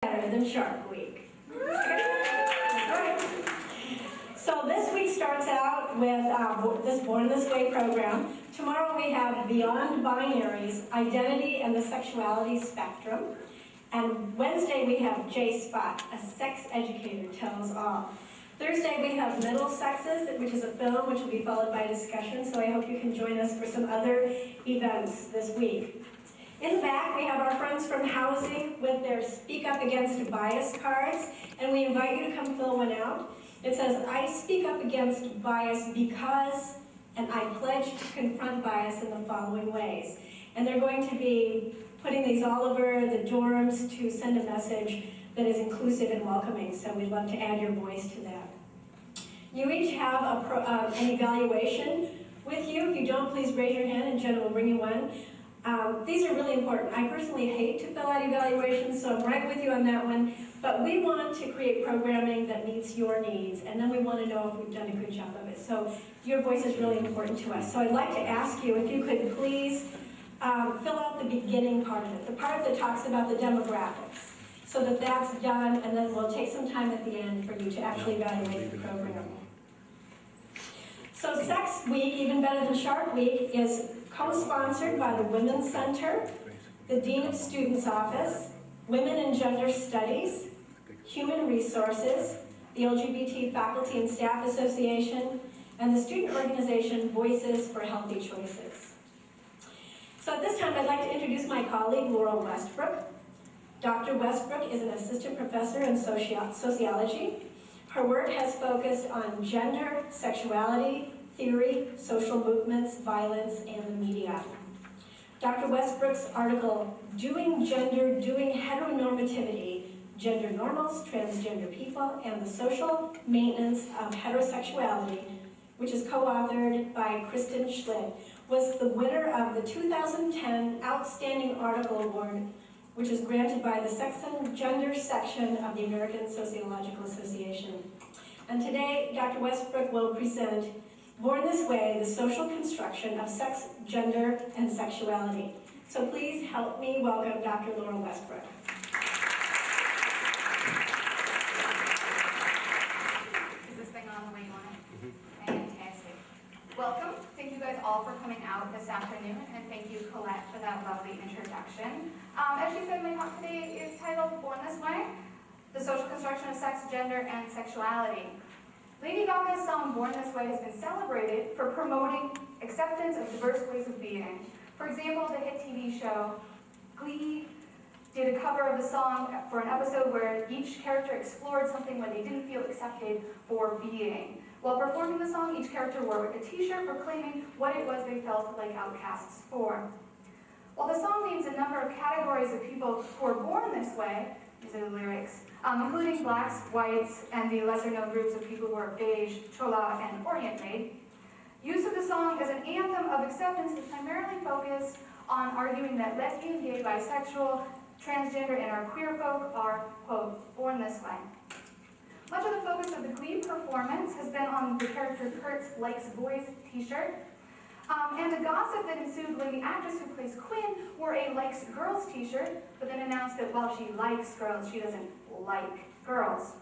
Better than Shark Week. Alright. So this week starts out with this Born This Way program. Tomorrow we have Beyond Binaries, Identity and the Sexuality Spectrum. And Wednesday we have J-Spot, a sex educator tells all. Thursday we have Middle Sexes, which is a film which will be followed by a discussion, so I hope you can join us for some other events this week. In the back, we have our friends from Housing with their Speak Up Against Bias cards, and we invite you to come fill one out. It says, I speak up against bias because, and I pledge to confront bias in the following ways. And they're going to be putting these all over the dorms to send a message that is inclusive and welcoming, so we'd love to add your voice to that. You each have an evaluation with you. If you don't, please raise your hand and Jenna will bring you one. These are really important. I personally hate to fill out evaluations, so I'm right with you on that one. But we want to create programming that meets your needs, and then we want to know if we've done a good job of it. So your voice is really important to us. So I'd like to ask you if you could please fill out the beginning part of it, the part that talks about the demographics, so that that's done, and then we'll take some time at the end for you to actually evaluate the program. So Sex Week, even better than Shark Week, is co-sponsored by the Women's Center, the Dean of Students Office, Women and Gender Studies, Human Resources, the LGBT Faculty and Staff Association, and the student organization Voices for Healthy Choices. So at this time, I'd like to introduce my colleague, Laurel Westbrook. Dr. Westbrook is an assistant professor in sociology. Her work has focused on gender, sexuality, theory, social movements, violence, and the media. Dr. Westbrook's article, Doing Gender, Doing Heteronormativity, Gender Normals, Transgender People, and the Social Maintenance of Heterosexuality, which is co-authored by Kristen Schlitt, was the winner of the 2010 Outstanding Article Award, which is granted by the Sex and Gender section of the American Sociological Association. And today, Dr. Westbrook will present Born This Way, the Social Construction of Sex, Gender, and Sexuality. So please help me welcome Dr. Laurel Westbrook. Is this thing on the way you want it? Fantastic. Welcome. Thank you guys all for coming out this afternoon, and thank you, Colette, for that lovely introduction. As she said, my talk today is titled Born This Way, the Social Construction of Sex, Gender, and Sexuality. Lady Gaga's song Born This Way has been celebrated for promoting acceptance of diverse ways of being. For example, the hit TV show Glee did a cover of the song for an episode where each character explored something where they didn't feel accepted for being. While performing the song, each character wore a t-shirt proclaiming what it was they felt like outcasts for. While the song names a number of categories of people who are born this way, these are the lyrics, including blacks, whites, and the lesser-known groups of people who are beige, chola, and orient made. Use of the song as an anthem of acceptance is primarily focused on arguing that lesbian, gay, bisexual, transgender, and our queer folk are, quote, born this way. Much of the focus of the Glee performance has been on the character Kurt's Likes Boys t-shirt, and the gossip that ensued when the actress who plays Quinn wore a Likes Girls t-shirt, but then announced that while she likes girls, she doesn't like girls.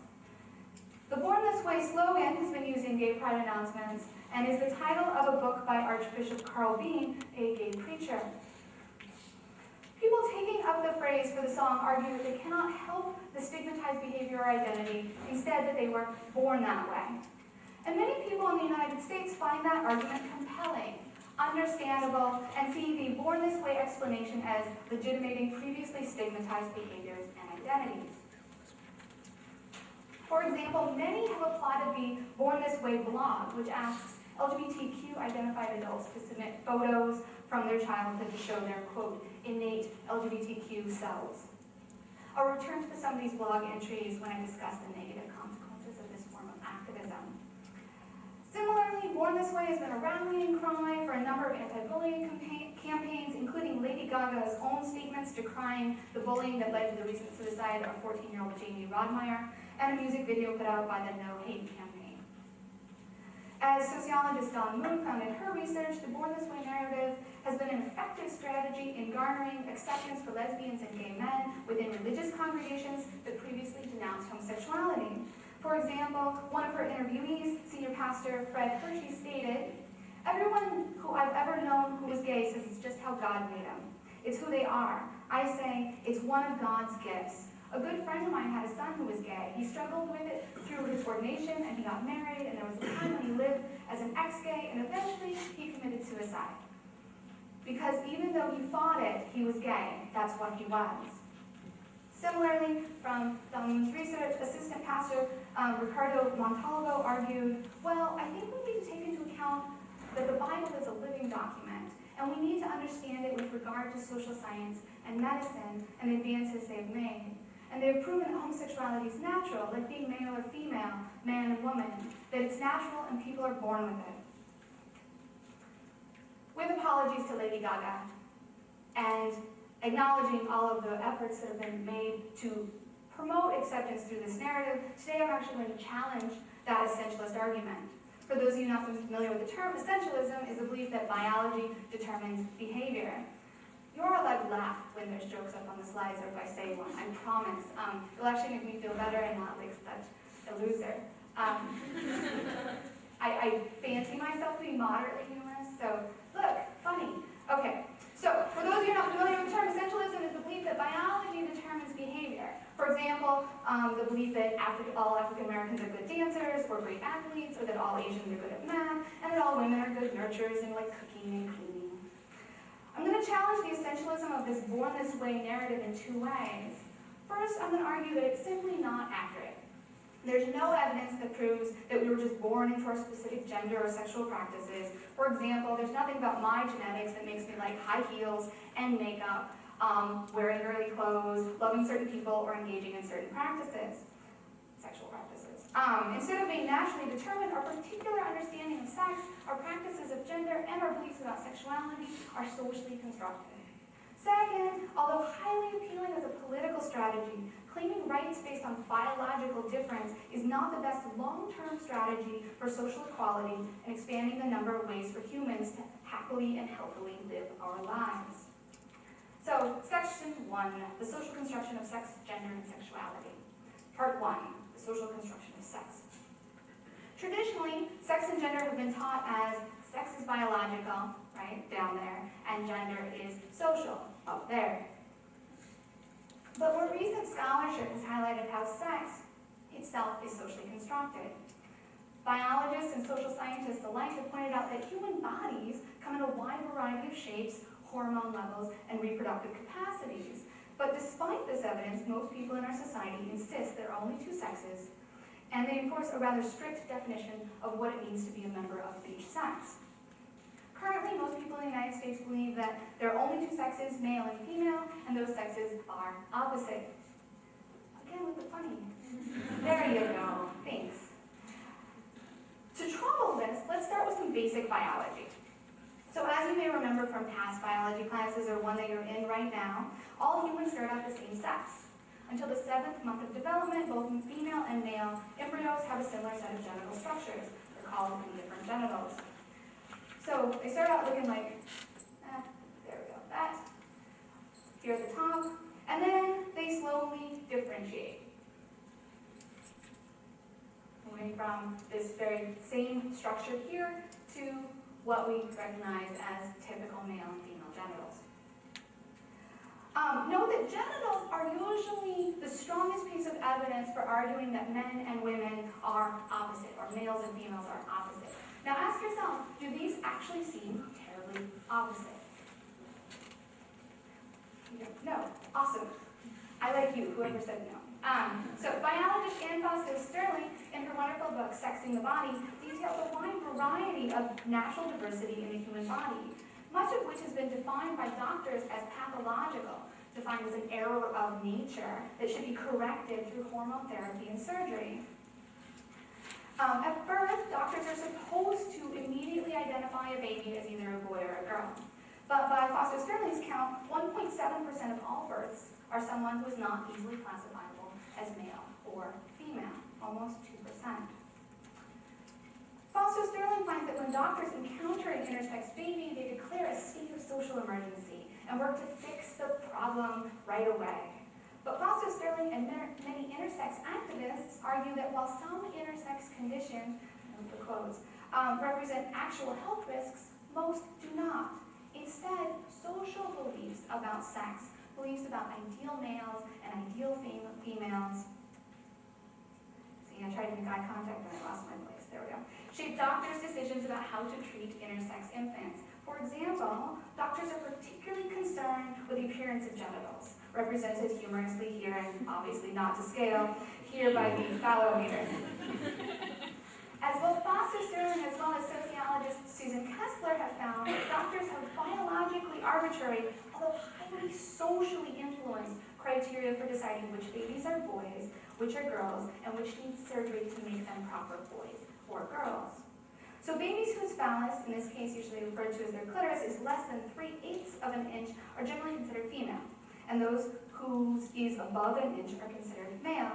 The Born This Way slogan has been used in gay pride announcements and is the title of a book by Archbishop Carl Bean, a gay preacher. People taking up the phrase for the song argue that they cannot help the stigmatized behavior or identity, instead that they were born that way. And many people in the United States find that argument compelling, understandable, and see the Born This Way explanation as legitimating previously stigmatized behaviors and identities. For example, many have applauded the Born This Way blog, which asks LGBTQ identified adults to submit photos from their childhood to show their, quote, innate LGBTQ selves. I'll return to some of these blog entries when I discuss the negative consequences of this form of activism. Similarly, Born This Way has been a rallying cry for a number of anti-bullying campaigns, including Lady Gaga's own statements decrying the bullying that led to the recent suicide of 14-year-old Jamie Rodmeyer, and a music video put out by the No Hate campaign. As sociologist Dawn Moon found in her research, the Born This Way narrative has been an effective strategy in garnering acceptance for lesbians and gay men within religious congregations that previously denounced homosexuality. For example, one of her interviewees, senior pastor Fred Hershey, stated, "Everyone who I've ever known who was gay says it's just how God made them. It's who they are. I say it's one of God's gifts. A good friend of mine had a son who was gay. He struggled with it through his ordination, and he got married, and there was a time when he lived as an ex-gay, and eventually he committed suicide. Because even though he fought it, he was gay. That's what he was." Similarly, from Dawn's research, assistant pastor Ricardo Montalvo argued, "Well, I think we need to take into account that the Bible is a living document, and we need to understand it with regard to social science and medicine and the advances they've made. And they've proven that homosexuality is natural, like being male or female, man and woman, that it's natural and people are born with it." With apologies to Lady Gaga and acknowledging all of the efforts that have been made to promote acceptance through this narrative, today I'm actually going to challenge that essentialist argument. For those of you not familiar with the term, essentialism is the belief that biology determines behavior. You're allowed to laugh when there's jokes up on the slides or if I say one, I promise. It'll actually make me feel better and not like such a loser. I fancy myself to be moderately humorous, so look, funny. Okay, so for those of you not familiar with the term, essentialism is the belief that biology determines behavior. For example, the belief that all African Americans are good dancers or great athletes, or that all Asians are good at math, and that all women are good nurturers in like cooking and cleaning. I'm going to challenge the essentialism of this Born This Way narrative in two ways. First, I'm going to argue that it's simply not accurate. There's no evidence that proves that we were just born into our specific gender or sexual practices. For example, there's nothing about my genetics that makes me like high heels and makeup, wearing girly clothes, loving certain people, or engaging in certain practices, sexual practices. Instead of being naturally determined, our particular understanding of sex, our practices of gender, and our beliefs about sexuality are socially constructed. Second, although highly appealing as a political strategy, claiming rights based on biological difference is not the best long-term strategy for social equality and expanding the number of ways for humans to happily and healthily live our lives. So, section 1, the social construction of sex, gender, and sexuality. Part 1, the social construction of sex. Traditionally, sex and gender have been taught as sex is biological, right, down there, and gender is social, up there. But more recent scholarship has highlighted how sex itself is socially constructed. Biologists and social scientists alike have pointed out that human bodies come in a wide variety of shapes, hormone levels, and reproductive capacities. But despite this evidence, most people in our society insist there are only two sexes, and they enforce a rather strict definition of what it means to be a member of each sex. Currently, most people in the United States believe that there are only two sexes, male and female, and those sexes are opposite. Again, with the funny. There you go. Thanks. To trouble this, let's start with some basic biology. So as you may remember from past biology classes or one that you're in right now, all humans start out the same sex. Until the 7th month of development, both female and male embryos have a similar set of genital structures. They're called different genitals. So they start out looking like, there we go, that, here at the top, and then they slowly differentiate. Moving from this very same structure here to what we recognize as typical male and female genitals. Note that genitals are usually the strongest piece of evidence for arguing that men and women are opposite, or males and females are opposite. Now ask yourself, do these actually seem terribly opposite? No. Awesome. I like you, whoever said no. So biologist Anne Foster Sterling, in her wonderful book, Sexing the Body, details a wide variety of natural diversity in the human body, much of which has been defined by doctors as pathological, defined as an error of nature that should be corrected through hormone therapy and surgery. At birth, doctors are supposed to immediately identify a baby as either a boy or a girl. But by Foster Sterling's count, 1.7% of all births are someone who is not easily classifiable as male or female, almost 2%. Foster Sterling doctors encounter an intersex baby, they declare a state of social emergency and work to fix the problem right away. But Foster Sterling and many intersex activists argue that while some intersex conditions, the quotes, represent actual health risks, most do not. Instead, social beliefs about sex, beliefs about ideal males and ideal females, see, I tried to make eye contact and I lost my place, there we go, shape doctors' decisions about how to treat intersex infants. For example, doctors are particularly concerned with the appearance of genitals, represented humorously here and obviously not to scale, here by the phallometer. As both Foster Sterling as well as sociologist Susan Kessler have found, doctors have biologically arbitrary, although highly socially influenced, criteria for deciding which babies are boys, which are girls, and which need surgery to make them proper boys or girls. So babies whose phallus, in this case usually referred to as their clitoris, is less than 3/8 of an inch are generally considered female, and those whose is above an inch are considered male.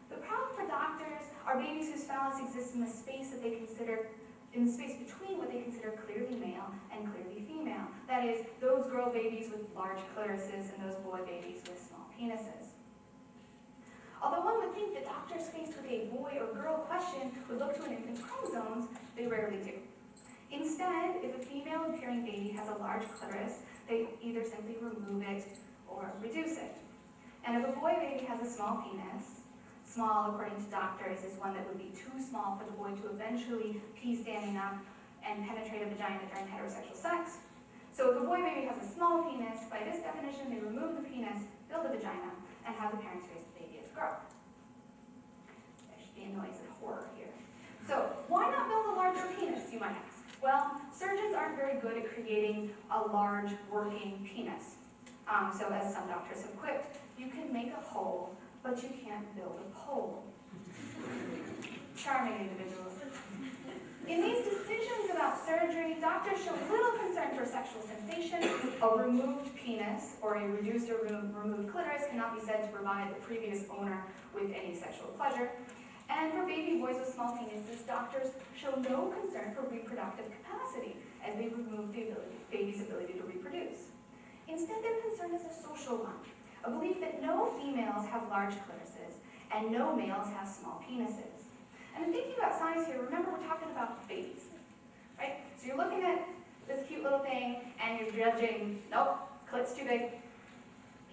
The problem for doctors are babies whose phallus exists in the space that they consider, in the space between what they consider clearly male and clearly female. That is, those girl babies with large clitorises and those boy babies with small penises. Although one would think that doctors faced with a boy or girl question would look to an infant's chromosomes, they rarely do. Instead, if a female-appearing baby has a large clitoris, they either simply remove it or reduce it. And if a boy baby has a small penis, small, according to doctors, is one that would be too small for the boy to eventually pee standing up and penetrate a vagina during heterosexual sex. So if a boy baby has a small penis, by this definition, they remove the penis, build a vagina, and have the parents raise the baby as a girl. There should be a noise of horror here. So why not build a larger penis, you might ask? Well, surgeons aren't very good at creating a large working penis. So as some doctors have quipped, you can make a hole, but you can't build a pole. Charming individuals. In these decisions about surgery, doctors show little concern for sexual sensation. A removed penis or a reduced or removed clitoris cannot be said to provide the previous owner with any sexual pleasure. And for baby boys with small penises, doctors show no concern for reproductive capacity as they remove the baby's ability to reproduce. Instead, their concern is a social one, a belief that no females have large clitorises and no males have small penises. And in thinking about size here, remember we're talking about babies, right? So you're looking at this cute little thing and you're judging, nope, clit's too big,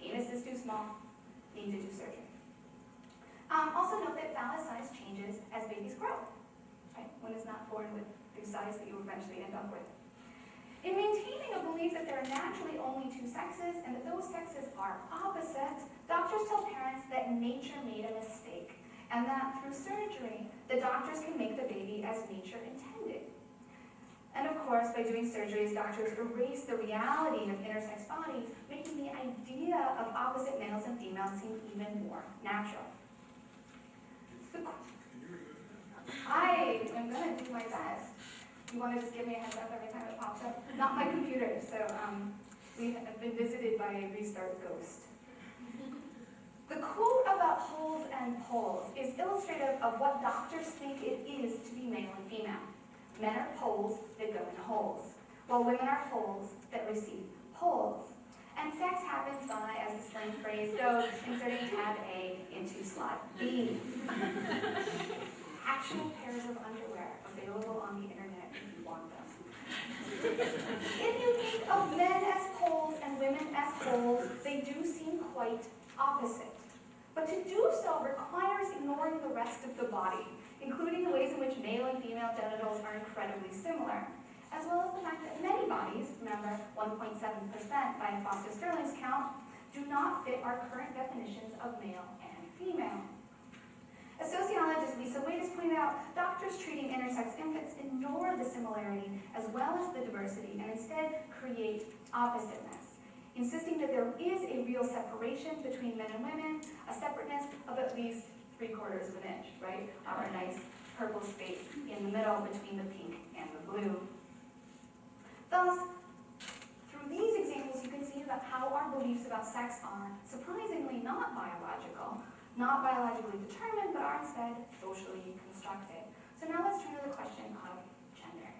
penis is too small, need to do surgery. Also note that phallus size changes as babies grow, right? One is not born with the size that you eventually end up with. In maintaining a belief that there are naturally only two sexes and that those sexes are opposite, doctors tell parents that nature made a mistake and that through surgery, the doctors can make the baby as nature intended. And of course, by doing surgeries, doctors erase the reality of intersex bodies, making the idea of opposite males and females seem even more natural. I am going to do my best. You want to just give me a heads up every time it pops up? Not my computer, so we have been visited by a restart ghost. The quote about holes and poles is illustrative of what doctors think it is to be male and female. Men are poles that go in holes, while women are holes that receive poles. And sex happens by, as the slang phrase goes, inserting tab A into slot B. Actual pairs of underwear available on the internet if you want them. If you think of men as poles and women as holes, they do seem quite opposite. But to do so requires ignoring the rest of the body, including the ways in which male and female genitals are incredibly similar, as well as the fact that many bodies, remember 1.7% by Foster Sterling's count, do not fit our current definitions of male and female. As sociologist Lisa Wade has pointed out, doctors treating intersex infants ignore the similarity as well as the diversity and instead create oppositeness, insisting that there is a real separation between men and women, a separateness of at least 3/4 of an inch, right? Our nice purple space in the middle between the pink and the blue. Thus, through these examples, you can see about how our beliefs about sex are surprisingly not biological, not biologically determined, but are instead socially constructed. So now let's turn to the question of gender.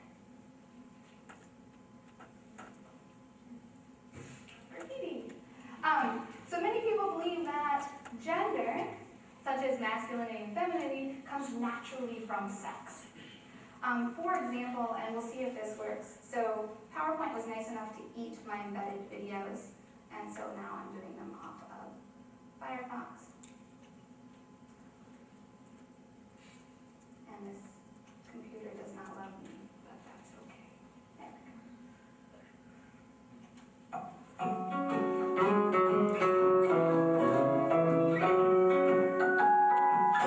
So many people believe that gender, such as masculinity and femininity, comes naturally from sex. For example, and we'll see if this works. So PowerPoint was nice enough to eat my embedded videos, and so now I'm doing them off of Firefox. And this computer does not love me, but that's okay. There we go.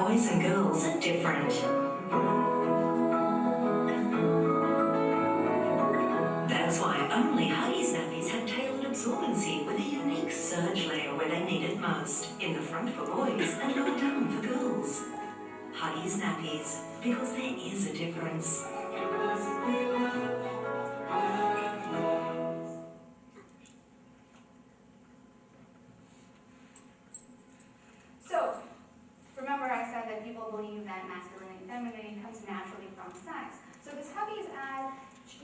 Boys and girls are different. That's why only Huggies nappies have tailored absorbency with a unique surge layer where they need it most, in the front for boys and lower down for girls. Huggies nappies, because there is a difference. So, remember I said that people believe that masculinity and femininity comes naturally from sex. So this Huggies ad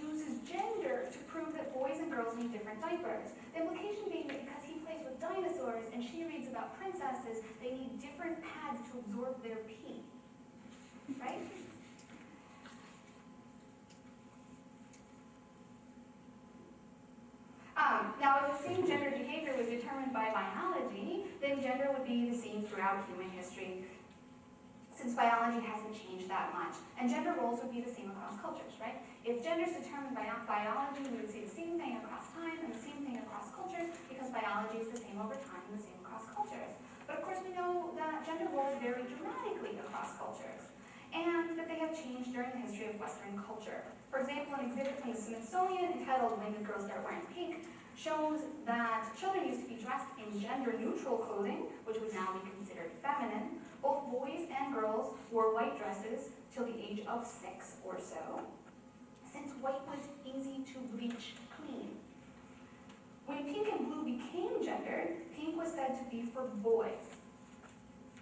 uses gender to prove that boys and girls need different diapers. The implication being that because he plays with dinosaurs and she reads about princesses, they need different pads to absorb their pee. Right? Now, if the same gender behavior was determined by biology, then gender would be the same throughout human history, since biology hasn't changed that much. And gender roles would be the same across cultures, right? If gender is determined by biology, we would see the same thing across time and the same thing across cultures, because biology is the same over time and the same across cultures. But of course, we know that gender roles vary dramatically across cultures, and that they have changed during the history of Western culture. For example, an exhibit from the Smithsonian entitled "When the Girls Start Wearing Pink" shows that children used to be dressed in gender-neutral clothing, which would now be considered feminine. Both boys and girls wore white dresses till the age of 6 or so, since white was easy to bleach clean. When pink and blue became gendered, pink was said to be for boys.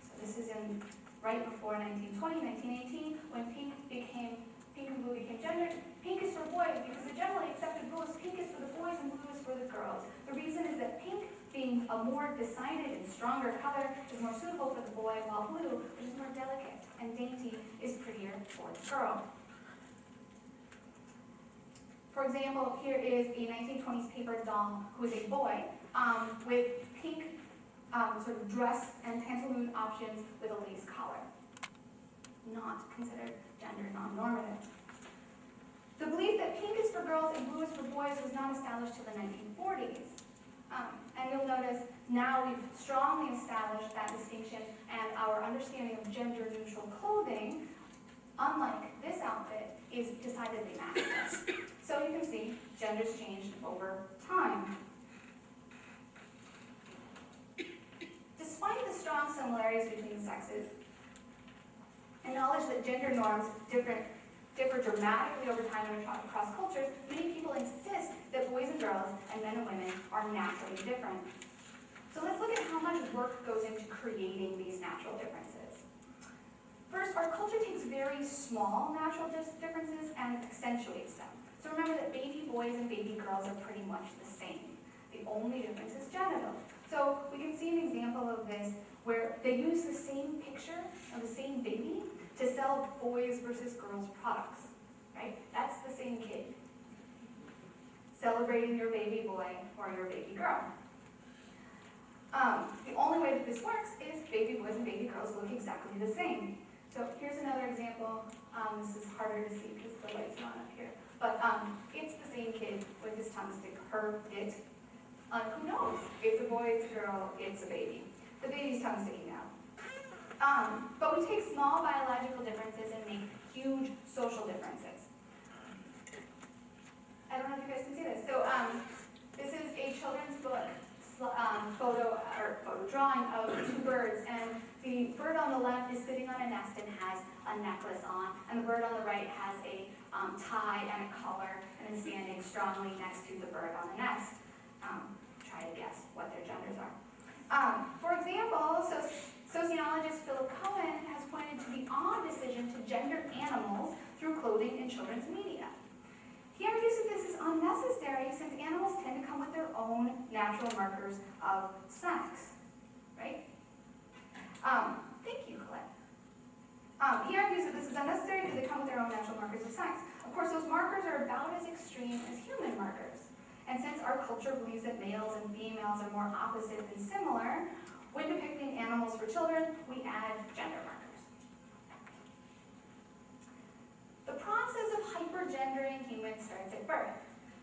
So this is in right before 1920, 1918, when pink and blue became gendered. Pink is for boys because the generally accepted rule is pink is for the boys and blue is for the girls. The reason is that pink, being a more decided and stronger color, is more suitable for the boy, while blue, which is more delicate and dainty, is prettier for the girl. For example, here is a 1920s paper doll who is a boy with pink sort of dress and pantaloon options with a lace collar. Not considered gender non-normative. The belief that pink is for girls and blue is for boys was not established till the 1940s. And you'll notice now we've strongly established that distinction, and our understanding of gender-neutral clothing, unlike this outfit, is decidedly masculine. So you can see gender's changed over time. Despite the strong similarities between the sexes, and knowledge that gender norms differ dramatically over time and across cultures, many people insist that boys and girls and men and women are naturally different. So let's look at how much work goes into creating these natural differences. First, our culture takes very small natural differences and accentuates them. So remember that baby boys and baby girls are pretty much the same. The only difference is genital. So we can see an example of this where they use the same picture of the same baby to sell boys versus girls products, right? That's the same kid. Celebrating your baby boy or your baby girl. The only way that this works is baby boys and baby girls look exactly the same. So here's another example. This is harder to see because the light's not up here. But it's the same kid with his tongue stick, her, it. Who knows? It's a boy, it's a girl, it's a baby. The baby's tongue sticking out. But we take small biological differences and make huge social differences. I don't know if you guys can see this. So this is a children's book photo drawing of 2 birds, and the bird on the left is sitting on a nest and has a necklace on, and the bird on the right has a tie and a collar and is standing strongly next to the bird on the nest. Try to guess what their genders are. For example, sociologist Philip Cohen has pointed to the odd decision to gender animals through clothing in children's media. He argues that this is unnecessary since animals tend to come with their own natural markers of sex, right? Thank you, Colette. He argues that this is unnecessary because they come with their own natural markers of sex. Of course, those markers are about as extreme as human markers. And since our culture believes that males and females are more opposite than similar, when depicting animals for children, we add gender markers. The process of hypergendering humans starts at birth,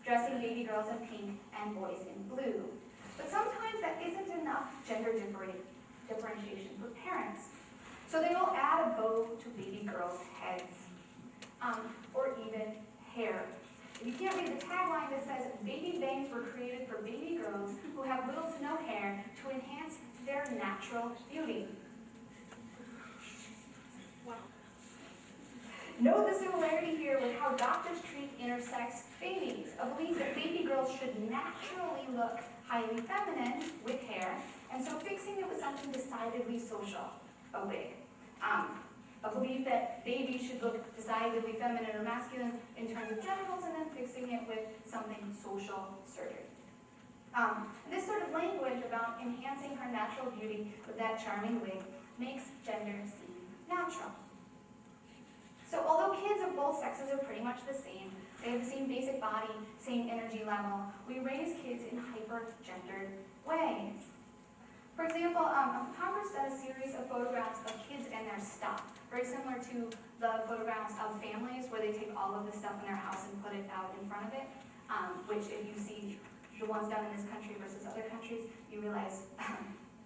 dressing baby girls in pink and boys in blue. But sometimes that isn't enough gender differentiation for parents. So they will add a bow to baby girls' heads, or even hair. You can't read the tagline that says, baby bangs were created for baby girls who have little to no hair to enhance their natural beauty. Wow. Note the similarity here with how doctors treat intersex babies, a belief that baby girls should naturally look highly feminine with hair, and so fixing it with something decidedly social, a wig. A belief that babies should look decidedly feminine or masculine in terms of genitals, and then fixing it with something social surgery. This sort of language about enhancing her natural beauty with that charming wig makes gender seem natural. So although kids of both sexes are pretty much the same, they have the same basic body, same energy level, we raise kids in hyper-gendered ways. For example, a photographer's done a series of photographs of kids and their stuff, very similar to the photographs of families where they take all of the stuff in their house and put it out in front of it, which if you see the ones done in this country versus other countries, you realize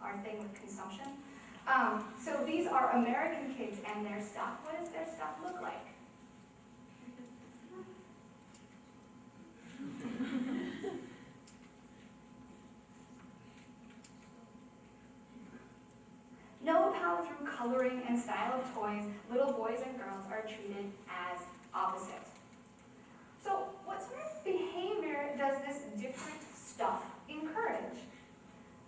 our thing with consumption. So these are American kids and their stuff. What does their stuff look like? Note how through coloring and style of toys, little boys and girls are treated as opposite. So what sort of behavior does this different stuff encourage?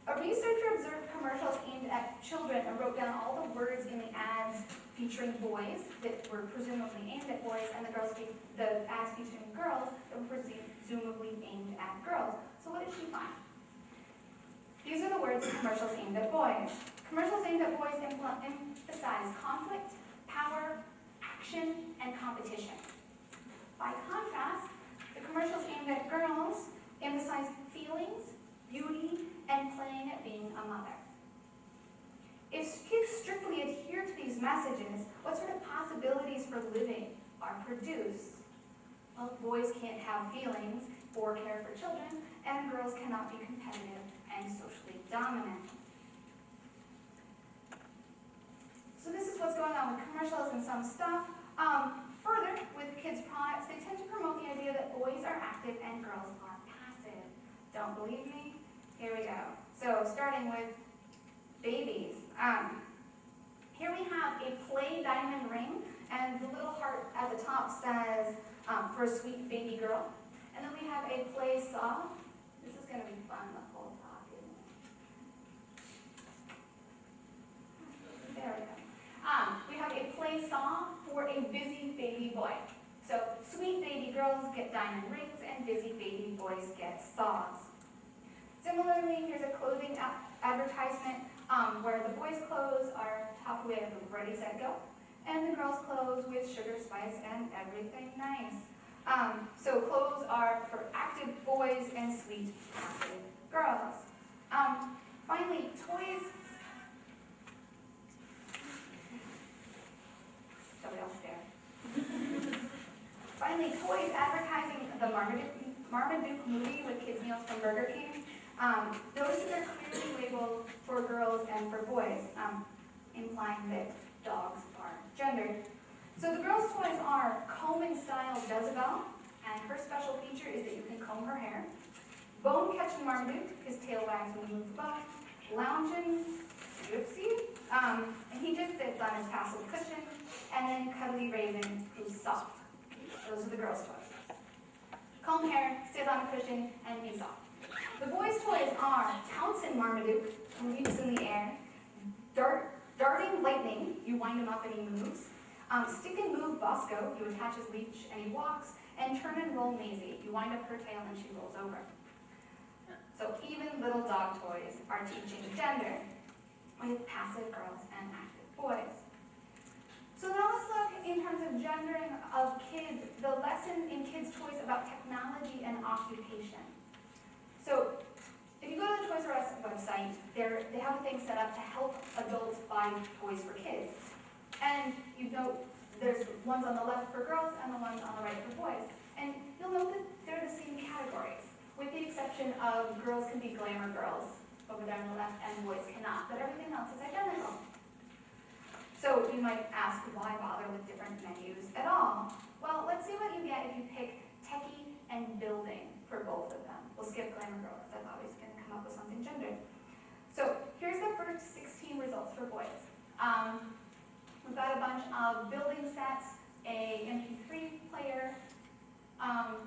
A researcher observed commercials aimed at children and wrote down all the words in the ads featuring boys that were presumably aimed at boys, and the ads featuring girls that were presumably aimed at girls. So what did she find? These are the words of commercials aimed at boys. Commercials aimed at boys emphasize conflict, power, action, and competition. By contrast, the commercials aimed at girls emphasize feelings, beauty, and playing at being a mother. If kids strictly adhere to these messages, what sort of possibilities for living are produced? Well, boys can't have feelings or care for children, and girls cannot be competitive and socially dominant. So this is what's going on with commercials and some stuff. Further, with kids' products, they tend to promote the idea that boys are active and girls are passive. Don't believe me? Here we go. So starting with babies. Here we have a play diamond ring, and the little heart at the top says, for a sweet baby girl. And then we have a play saw. This is going to be fun, the whole talk, isn't it? There we go. We have a play saw for a busy baby boy. So sweet baby girls get diamond rings and busy baby boys get saws. Similarly, here's a clothing advertisement where the boys' clothes are top with ready, set, go, and the girls' clothes with sugar, spice, and everything nice. So clothes are for active boys and sweet, passive girls. Finally, toys. Shall we all stare? Finally, toys advertising the Marmaduke movie with kids' meals from Burger King. Notice that they're clearly labeled for girls and for boys, implying that dogs are gendered. So the girls' toys are combing style Jezebel, and her special feature is that you can comb her hair. Bone catching Marmaduke, his tail wags when you move the bone. Lounging Gypsy, and he just sits on his tasseled cushion. And then Cuddly Raisin, who's soft. Those are the girls' toys. Comb hair, sit on a cushion, and be soft. The boys' toys are Pouncing Marmaduke, who leaps in the air. Darting Lightning, you wind him up and he moves. Stick and Move Bosco, you attach his leash and he walks. and turn and roll Maisie. You wind up her tail and she rolls over. So even little dog toys are teaching gender with passive girls and active boys. So now let's look in terms of gendering of kids, the lesson in kids' toys about technology and occupation. So if you go to the Toys R Us website, they have a thing set up to help adults buy toys for kids. And you know there's ones on the left for girls and the ones on the right for boys. And you'll note that they're the same categories, with the exception of girls can be glamour girls over there on the left and boys cannot, but everything else is identical. So you might ask, why bother with different menus at all? Well, let's see what you get if you pick techie and building for both of them. We'll skip glamour girl because that's always going to come up with something gendered. So here's the first 16 results for boys. We've got a bunch of building sets, a MP3 player,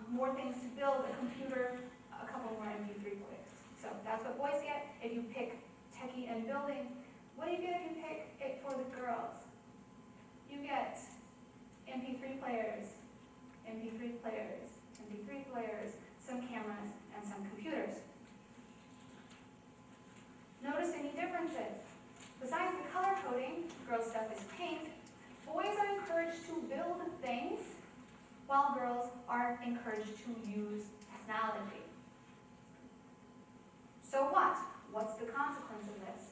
more things to build, a computer, a couple more MP3 players. So that's what boys get if you pick techie and building. What do you get if you pick it for the girls? You get MP3 players, MP3 players, MP3 players, some cameras, and some computers. Notice any differences? Besides the color coding, girls' stuff is pink, boys are encouraged to build things, while girls are encouraged to use technology. So what? What's the consequence of this?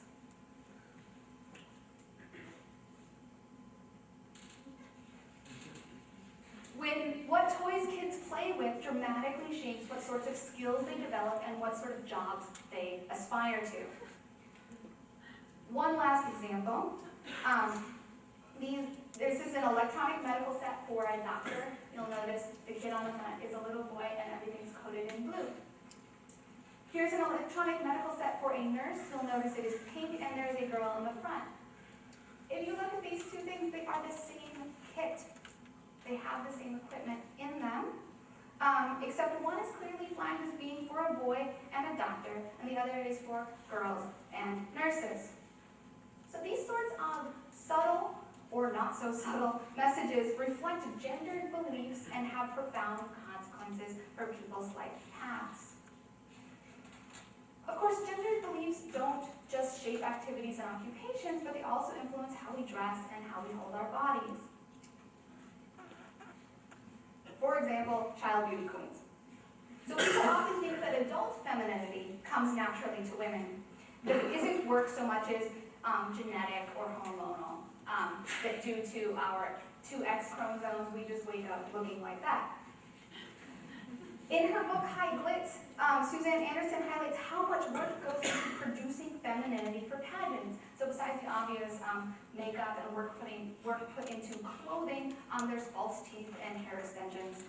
What toys kids play with dramatically shapes what sorts of skills they develop and what sort of jobs they aspire to. One last example. This is an electronic medical set for a doctor. You'll notice the kid on the front is a little boy and everything's coded in blue. Here's an electronic medical set for a nurse. You'll notice it is pink and there's a girl in the front. If you look at these two things, they are the same kit. They have the same equipment in them, except one is clearly flagged as being for a boy and a doctor, and the other is for girls and nurses. So these sorts of subtle or not so subtle messages reflect gendered beliefs and have profound consequences for people's life paths. Of course, gendered beliefs don't just shape activities and occupations, but they also influence how we dress and how we hold our bodies. For example, child beauty queens. So people often think that adult femininity comes naturally to women, that it isn't work so much as genetic or hormonal, that due to our 2X chromosomes, we just wake up looking like that. In her book, High Glitz, Suzanne Anderson highlights how much work goes into producing femininity for pageants. So besides the obvious makeup and work put into clothing, there's false teeth and hair extensions,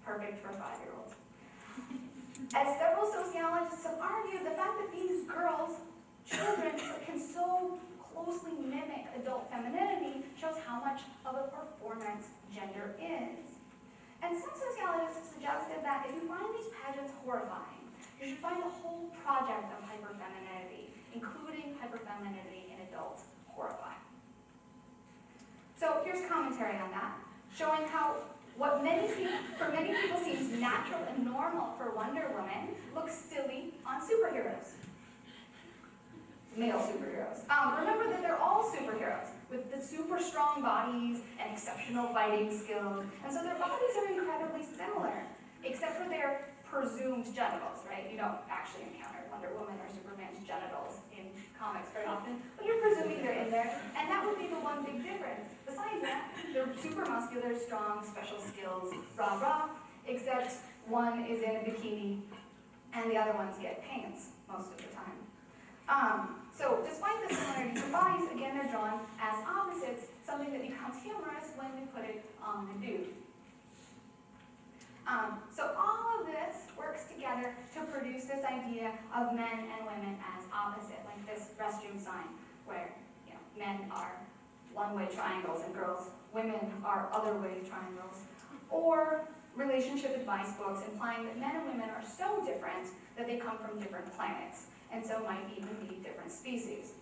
perfect for 5-year-olds. As several sociologists have argued, the fact that these girls, children, can so closely mimic adult femininity shows how much of a performance gender is. And some sociologists have suggested that if you find these pageants horrifying, you should find the whole project of hyperfemininity, including hyperfemininity in adults, horrifying. So here's commentary on that, showing how what for many people seems natural and normal for Wonder Woman looks silly on superheroes. Male superheroes. Remember that they're all superheroes with the super strong bodies and exceptional fighting skills, and so their bodies are incredibly similar, except for their presumed genitals, right? You don't actually encounter Wonder Woman or Superman's genitals in comics very often, but you're presuming they're in there, and that would be the one big difference. Besides that, they're super muscular, strong, special skills, rah-rah, except one is in a bikini and the other ones get pants most of the time. So despite the similarities in bodies, again, they're drawn as opposites, something that becomes humorous when we put it on the dude. So all of this works together to produce this idea of men and women as opposite, like this restroom sign, where men are one-way triangles and women are other-way triangles. Or relationship advice books implying that men and women are so different that they come from different planets, and so might even be different species.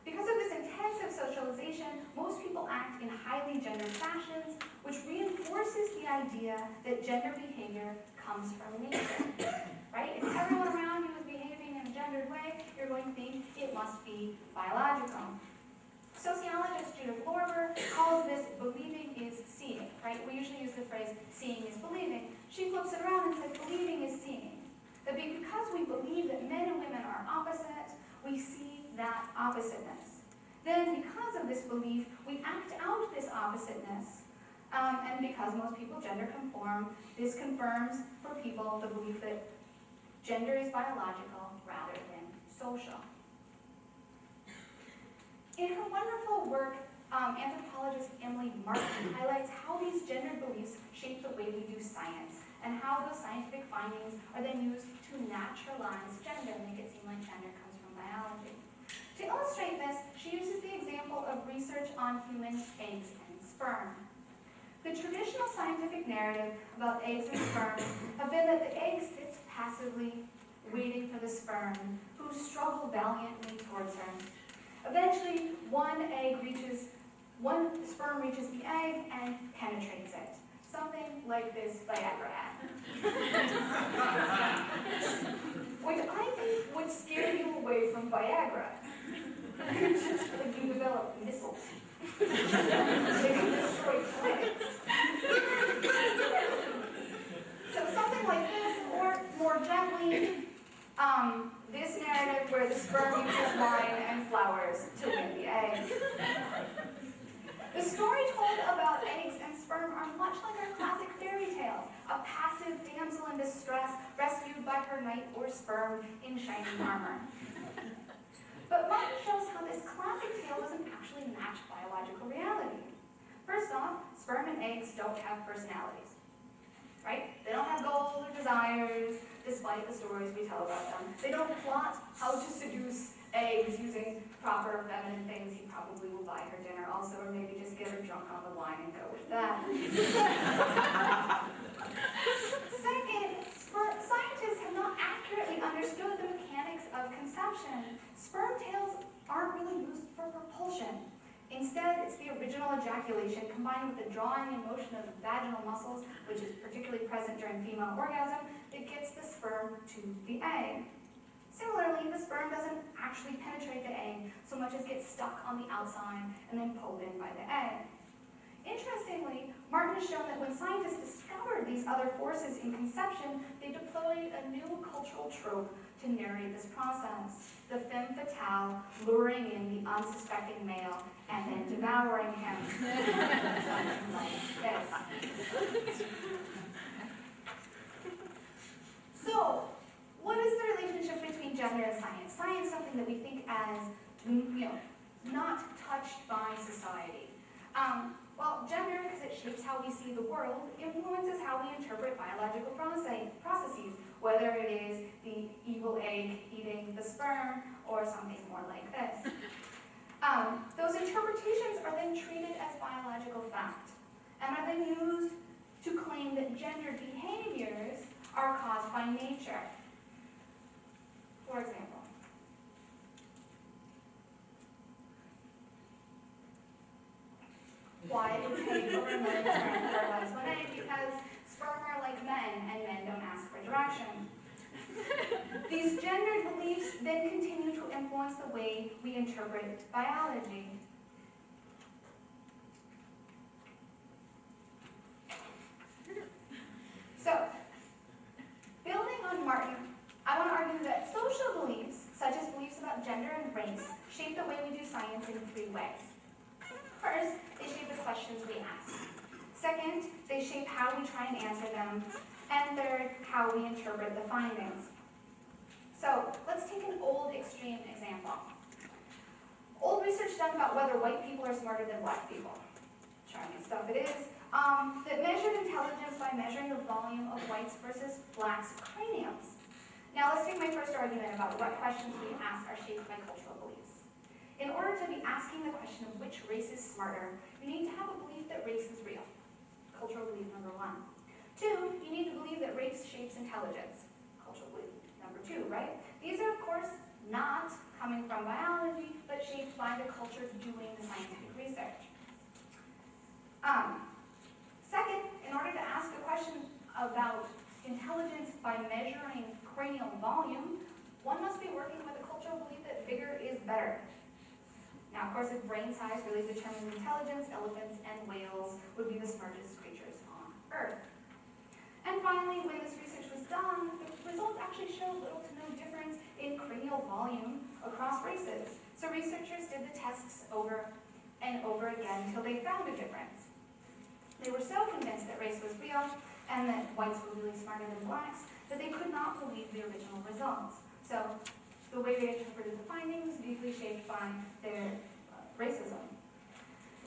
Because of this intensive socialization, most people people act in highly gendered fashions, which reinforces the idea that gender behavior comes from nature, right? If everyone around you is behaving in a gendered way, you're going to think it must be biological. Sociologist Judith Lorber calls this believing is seeing, right? We usually use the phrase seeing is believing. She flips it around and says believing is seeing. That because we believe that men and women are opposite, we see that oppositeness. Then because of this belief, we act out this oppositeness. And because most people gender conform, this confirms for people the belief that gender is biological rather than social. In her wonderful work, anthropologist Emily Martin highlights how these gendered beliefs shape the way we do science, and how those scientific findings are then used to naturalize gender, make it seem like gender comes from biology. To illustrate this, she uses the example of research on human eggs and sperm. The traditional scientific narrative about eggs and sperm have been that the egg sits passively, waiting for the sperm, who struggle valiantly towards her. Eventually, one sperm reaches the egg and penetrates it. Something like this Viagra ad. Which I think would scare you away from Viagra. Just like you develop missiles. They can destroy planets. So something like this, or more gently, this narrative where the sperm uses wine and flowers to win the egg. The story told about eggs and sperm are much like our classic fairy tales, a passive damsel in distress rescued by her knight or sperm in shining armor. But Martin shows how this classic tale doesn't actually match biological reality. First off, sperm and eggs don't have personalities, right? They don't have goals or desires, despite the stories we tell about them. They don't plot how to seduce eggs using proper feminine things. He probably will buy her dinner also, or maybe just get her drunk on the wine and go with that. Second, scientists have not accurately understood the mechanics of conception. Sperm tails aren't really used for propulsion. Instead, it's the original ejaculation combined with the drawing and motion of the vaginal muscles, which is particularly present during female orgasm, that gets the sperm to the egg. Similarly, the sperm doesn't actually penetrate the egg so much as gets stuck on the outside and then pulled in by the egg. Interestingly, Martin has shown that when scientists discovered these other forces in conception, they deployed a new cultural trope to narrate this process. The femme fatale luring in the unsuspecting male and then devouring him. Something like this. So, what is the relationship between gender and science? Science is something that we think as, not touched by society. Well, gender, because it shapes how we see the world, influences how we interpret biological processes, whether it is the evil egg eating the sperm or something more like this. Those interpretations are then treated as biological fact and are then used to claim that gendered behaviors are caused by nature. For example, why did we over men fertilize one egg? Because sperm are like men, and men don't ask for direction. These gendered beliefs then continue to influence the way we interpret biology. So, building on Martin, I want to argue that social beliefs, such as beliefs about gender and race, shape the way we do science in three ways. First, they shape the questions we ask. Second, they shape how we try and answer them. And third, how we interpret the findings. So, let's take an old extreme example. Old research done about whether white people are smarter than black people. Charming stuff it is. That measured intelligence by measuring the volume of whites versus blacks' craniums. Now let's take my first argument about what questions we ask are shaped by cultural beliefs. In order to be asking the question of which race is smarter, you need to have a belief that race is real. Cultural belief number one. Two, you need to believe that race shapes intelligence. Cultural belief number two, right? These are, of course, not coming from biology, but shaped by the culture doing the scientific research. cranial volume, one must be working with a cultural belief that bigger is better. Now, of course, if brain size really determines intelligence, elephants and whales would be the smartest creatures on Earth. And finally, when this research was done, the results actually showed little to no difference in cranial volume across races. So researchers did the tests over and over again until they found a difference. They were so convinced that race was real and that whites were really smarter than blacks that they could not believe the original results. So the way they interpreted the findings was deeply shaped by their racism.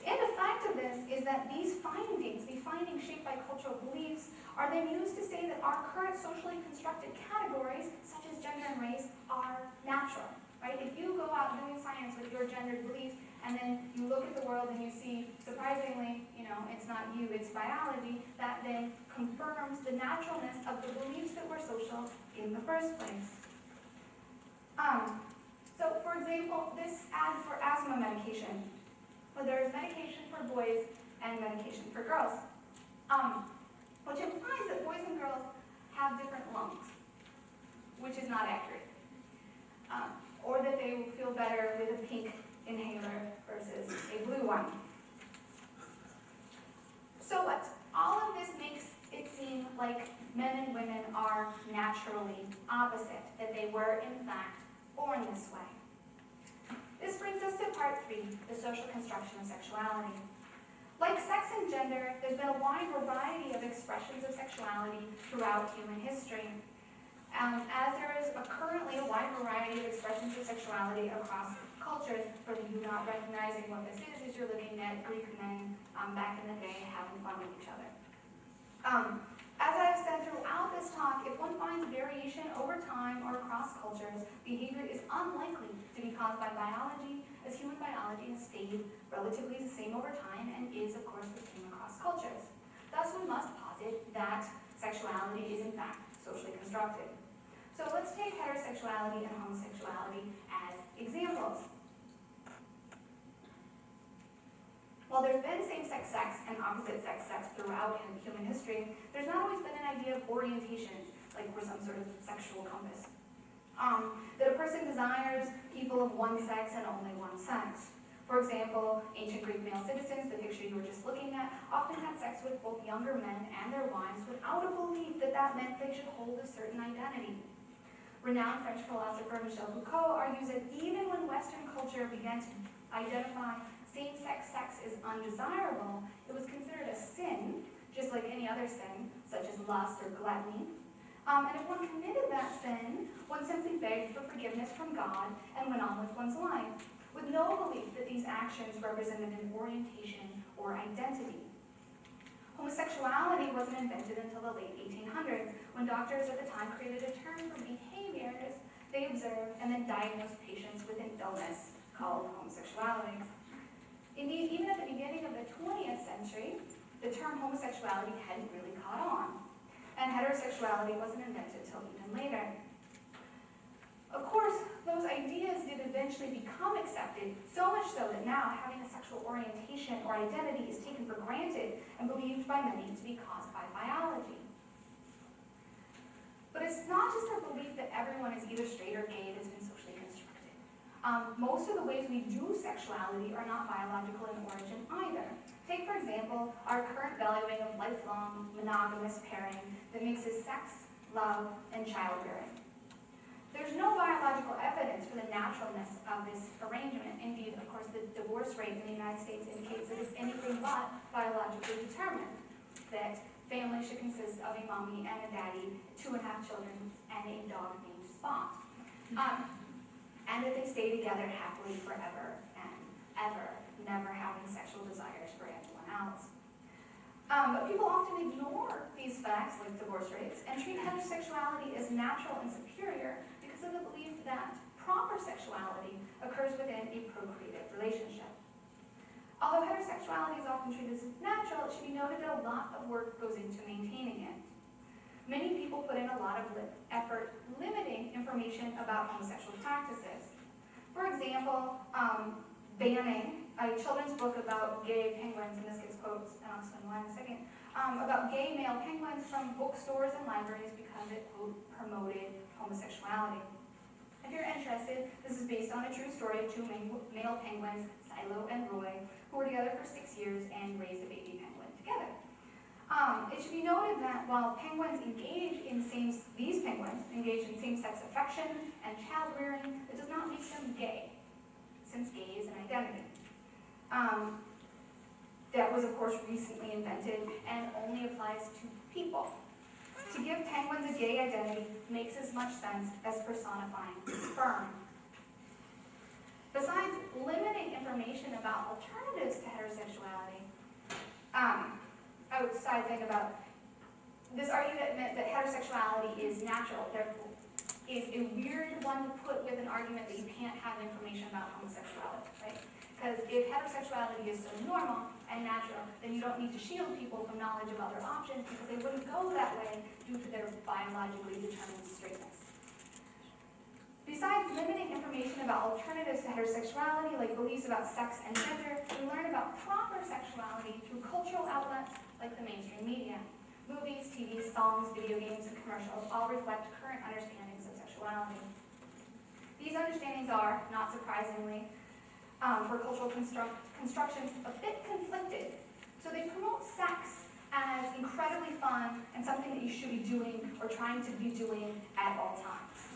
The end effect of this is that these findings shaped by cultural beliefs, are then used to say that our current socially constructed categories, such as gender and race, are natural. Right? If you go out doing science with your gendered beliefs, and then you look at the world and you see, surprisingly, it's not you, it's biology, that then confirms the naturalness of the beliefs that were social in the first place. So, for example, this ad for asthma medication. Well, there's medication for boys and medication for girls, which implies that boys and girls have different lungs, which is not accurate. Or that they will feel better with a pink inhaler versus a blue one. So what? All of this makes it seem like men and women are naturally opposite, that they were, in fact, born this way. This brings us to part 3, the social construction of sexuality. Like sex and gender, there's been a wide variety of expressions of sexuality throughout human history. As there is currently a wide variety of expressions of sexuality across cultures, for you not recognizing what this is you're looking at Greek men back in the day having fun with each other. As I've said throughout this talk, if one finds variation over time or across cultures, behavior is unlikely to be caused by biology, as human biology has stayed relatively the same over time and is, of course, the same across cultures. Thus, we must posit that sexuality is, in fact, socially constructed. So let's take heterosexuality and homosexuality as examples. While there's been same-sex sex and opposite-sex sex throughout human history, there's not always been an idea of orientation, like we're some sort of sexual compass. That a person desires people of one sex and only one sex. For example, ancient Greek male citizens, the picture you were just looking at, often had sex with both younger men and their wives without a belief that that meant they should hold a certain identity. Renowned French philosopher Michel Foucault argues that even when Western culture began to identify same-sex sex as undesirable, it was considered a sin, just like any other sin, such as lust or gluttony. And if one committed that sin, one simply begged for forgiveness from God and went on with one's life, with no belief that these actions represented an orientation or identity. Homosexuality wasn't invented until the late 1800s, when doctors at the time created a term for behaviors they observed and then diagnosed patients with an illness called homosexuality. Indeed, even at the beginning of the 20th century, the term homosexuality hadn't really caught on, and heterosexuality wasn't invented until even later. Of course, those ideas did eventually become accepted, so much so that now having a sexual orientation or identity is taken for granted and believed by many to be caused by biology. But it's not just our belief that everyone is either straight or gay that's been socially constructed. Most of the ways we do sexuality are not biological in origin either. Take, for example, our current valuing of lifelong monogamous pairing that mixes sex, love, and childbearing. There's no biological evidence for the naturalness of this arrangement. Indeed, of course, the divorce rate in the United States indicates that it's anything but biologically determined, that families should consist of a mommy and a daddy, 2.5 children, and a dog named Spot. And that they stay together happily forever and ever, never having sexual desires for anyone else. But people often ignore these facts, like divorce rates, and treat heterosexuality as natural and superior because of the belief that proper sexuality occurs within a procreative relationship. Although heterosexuality is often treated as natural, it should be noted that a lot of work goes into maintaining it. Many people put in a lot of effort limiting information about homosexual practices. For example, banning a children's book about gay penguins, and this gets quotes, and I'll explain why in a second, about gay male penguins from bookstores and libraries because it, quote, promoted homosexuality. If you're interested, this is based on a true story of two male penguins, Silo and Roy, who were together for 6 years and raised a baby penguin together. It should be noted that while penguins engage in these penguins engage in same-sex affection and child rearing, it does not make them gay, since gay is an identity. That was, of course, recently invented and only applies to people. To give penguins a gay identity makes as much sense as personifying sperm. Besides limiting information about alternatives to heterosexuality, I would side thing about this argument that heterosexuality is natural, therefore is a weird one to put with an argument that you can't have information about homosexuality, right? Because if heterosexuality is so normal and natural, then you don't need to shield people from knowledge of other options because they wouldn't go that way due to their biologically determined straightness. Besides limiting information about alternatives to heterosexuality, like beliefs about sex and gender, we learn about proper sexuality through cultural outlets like the mainstream media. Movies, TV, songs, video games, and commercials all reflect current understandings of sexuality. These understandings are, not surprisingly, for cultural constructions, a bit conflicted. So they promote sex as incredibly fun and something that you should be doing or trying to be doing at all times.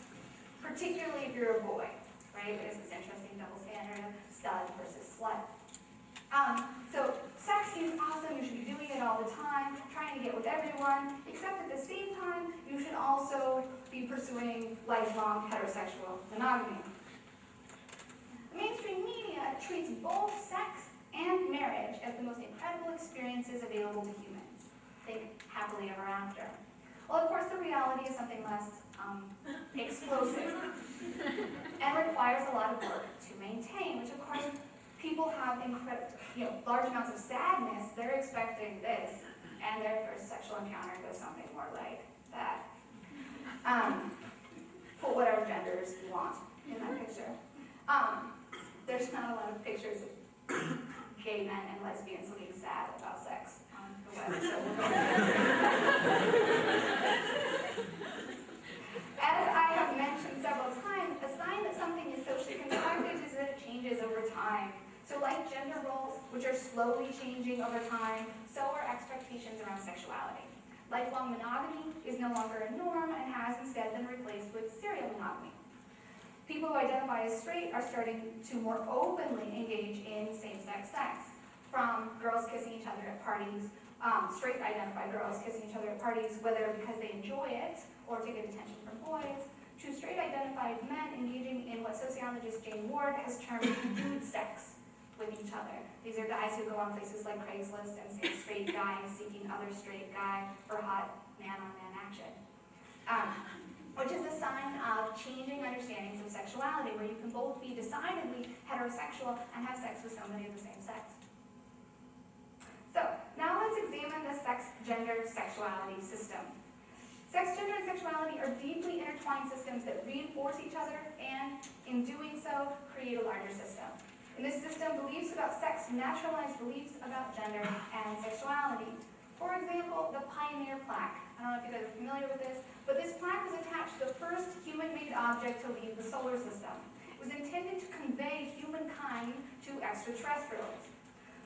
Particularly if you're a boy, right? There's this interesting double standard of stud versus slut. So sex is awesome, you should be doing it all the time, trying to get with everyone, except at the same time, you should also be pursuing lifelong heterosexual monogamy. The mainstream media treats both sex and marriage as the most incredible experiences available to humans. Think happily ever after. Well, of course, the reality is something less explosive and requires a lot of work to maintain, which of course people have large amounts of sadness. They're expecting this, and their first sexual encounter goes something more like that. Put whatever genders you want in that picture. There's not a lot of pictures of gay men and lesbians looking sad about sex on the web. So as I have mentioned several times, a sign that something is socially constructed is that it changes over time. So like gender roles, which are slowly changing over time, so are expectations around sexuality. Lifelong monogamy is no longer a norm and has instead been replaced with serial monogamy. People who identify as straight are starting to more openly engage in same-sex sex, from girls kissing each other at parties, straight identified girls kissing each other at parties, whether because they enjoy it or to get attention from boys, to straight identified men engaging in what sociologist Jane Ward has termed nude sex with each other. These are guys who go on places like Craigslist and say straight guy is seeking other straight guy for hot man-on-man action. Which is a sign of changing understandings of sexuality, where you can both be decidedly heterosexual and have sex with somebody of the same sex. So, now let's examine the sex-gender sexuality system. Sex, gender, and sexuality are deeply intertwined systems that reinforce each other and, in doing so, create a larger system. In this system, beliefs about sex naturalize beliefs about gender and sexuality. For example, the Pioneer Plaque. I don't know if you guys are familiar with this, but this plaque was attached to the first human-made object to leave the solar system. It was intended to convey humankind to extraterrestrials.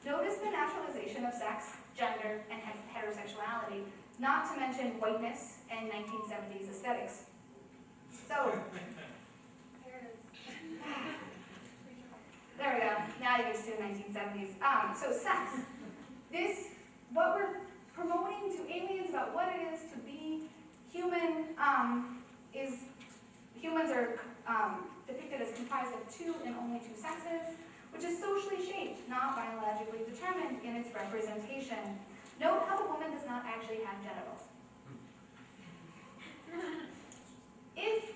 Notice the naturalization of sex, gender, and heterosexuality, not to mention whiteness and 1970s aesthetics. So, there it is. There we go. Now you can see the 1970s. So sex. What we're promoting to aliens about what it is to be human is humans are depicted as comprised of two and only two sexes, which is socially shaped, not biologically determined in its representation. Note how the woman does not actually have genitals. If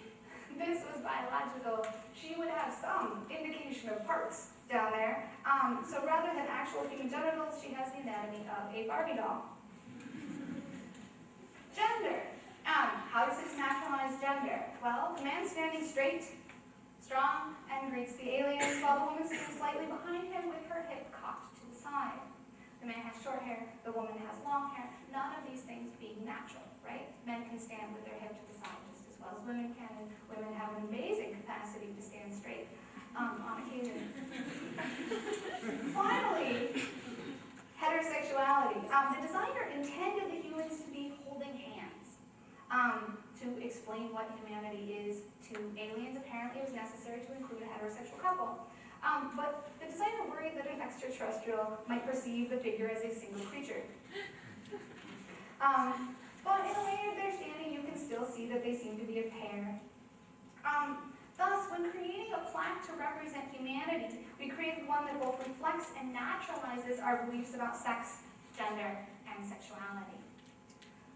this was biological, she would have some indication of parts down there. So rather than actual human genitals, she has the anatomy of a Barbie doll. Gender. How does this naturalize gender? Well, the man standing straight strong and greets the aliens while the woman stands slightly behind him with her hip cocked to the side. The man has short hair, the woman has long hair, none of these things being natural, right? Men can stand with their hip to the side just as well as women can, and women have an amazing capacity to stand straight on occasion. Finally, heterosexuality. The designer intended the humans to be holding hands. To explain what humanity is to aliens, apparently it was necessary to include a heterosexual couple. But the designer worried that an extraterrestrial might perceive the figure as a single creature. But in the way they're standing, you can still see that they seem to be a pair. Thus, when creating a plaque to represent humanity, we created one that both reflects and naturalizes our beliefs about sex, gender, and sexuality.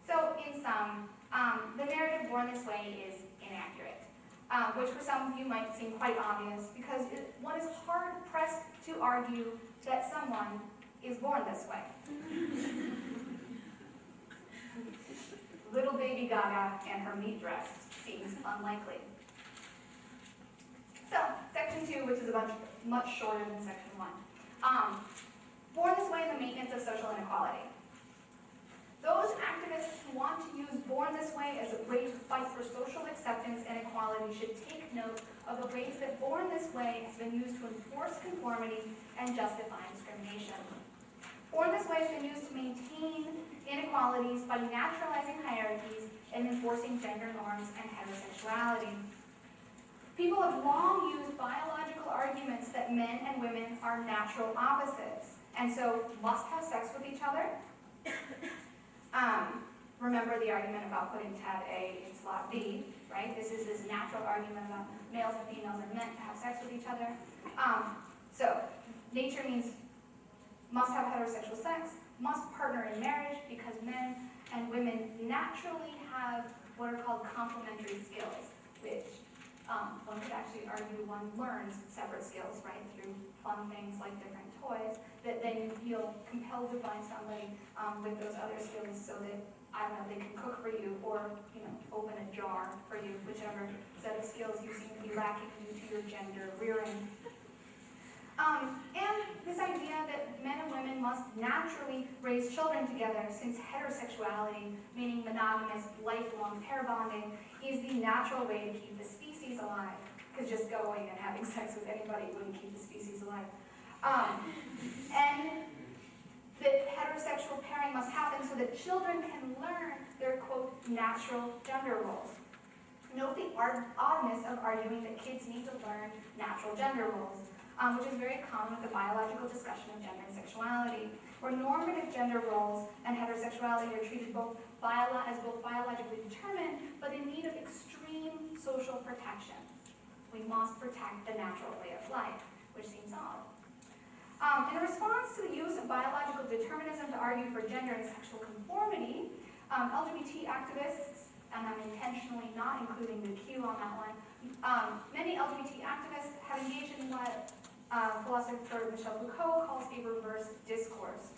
So, in sum, the narrative born this way is inaccurate, which for some of you might seem quite obvious, because one is hard-pressed to argue that someone is born this way. Little baby Gaga and her meat dress seems unlikely. So, section 2, which is much shorter than section 1. Born this way in the maintenance of social inequality. Those activists who want to use born this way as a way to fight for social acceptance and equality should take note of the ways that born this way has been used to enforce conformity and justify discrimination. Born this way has been used to maintain inequalities by naturalizing hierarchies and enforcing gender norms and heterosexuality. People have long used biological arguments that men and women are natural opposites, and so must have sex with each other. Remember the argument about putting tab A in slot B, right? This is this natural argument about males and females are meant to have sex with each other. So nature means must have heterosexual sex, must partner in marriage because men and women naturally have what are called complementary skills, which one could actually argue one learns separate skills, right, through fun things like different toys, that then you feel compelled to find somebody with those other skills so that, I don't know, they can cook for you or, open a jar for you, whichever set of skills you seem to be lacking due to your gender rearing. And this idea that men and women must naturally raise children together, since heterosexuality, meaning monogamous, lifelong pair bonding, is the natural way to keep the species alive, because just going and having sex with anybody wouldn't keep the species alive. And that heterosexual pairing must happen so that children can learn their, quote, natural gender roles. Note the oddness of arguing that kids need to learn natural gender roles, which is very common with the biological discussion of gender and sexuality, where normative gender roles and heterosexuality are treated as both biologically determined, but in need of extreme social protection. We must protect the natural way of life, which seems odd. In response to the use of biological determinism to argue for gender and sexual conformity, LGBT activists, and I'm intentionally not including the Q on that one, many LGBT activists have engaged in what philosopher Michel Foucault calls a reverse discourse,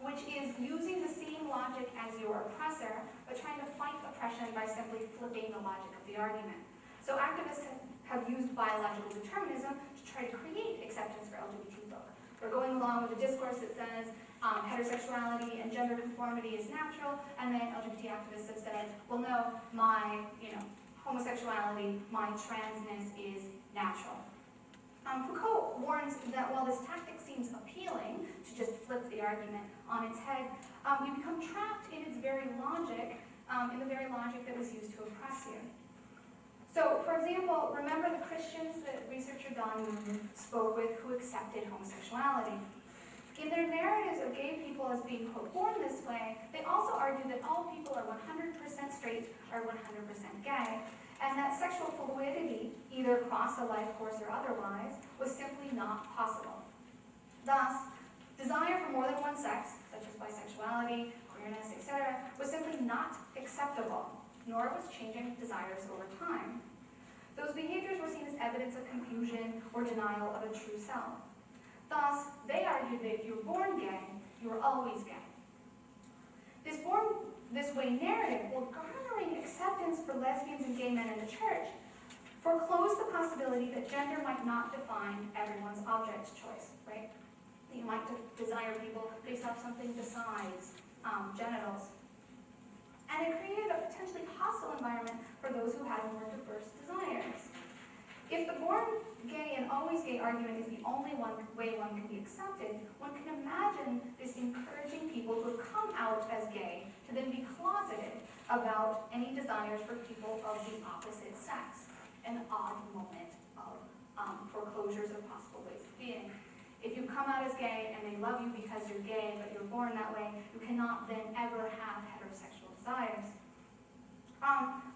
which is using the same logic as your oppressor, but trying to fight oppression by simply flipping the logic of the argument. So activists have used biological determinism to try to create acceptance for LGBT folk. They're going along with a discourse that says heterosexuality and gender conformity is natural, and then LGBT activists have said, well, no, my homosexuality, my transness is natural. Foucault warns that while this tactic seems appealing, to just flip the argument on its head, you become trapped in its very logic, in the very logic that was used to oppress you. So, for example, remember the Christians that researcher Don Newton spoke with who accepted homosexuality. In their narratives of gay people as being, quote, born this way, they also argue that all people are 100% straight or 100% gay, and that sexual fluidity, either across a life course or otherwise, was simply not possible. Thus, desire for more than one sex, such as bisexuality, queerness, etc., was simply not acceptable, nor was changing desires over time. Those behaviors were seen as evidence of confusion or denial of a true self. Thus, they argued that if you were born gay, you were always gay. This born this way narrative, while garnering acceptance for lesbians and gay men in the church, foreclose the possibility that gender might not define everyone's object choice, right? You might desire people based off something besides genitals. And it created a potentially hostile environment for those who had more diverse desires. If the born gay and always gay argument is the only way one can be accepted, one can imagine this encouraging people who have come out as gay to then be closeted about any desires for people of the opposite sex. An odd moment of foreclosures of possible ways of being. If you come out as gay and they love you because you're gay, but you're born that way, you cannot then ever have heterosexual desires.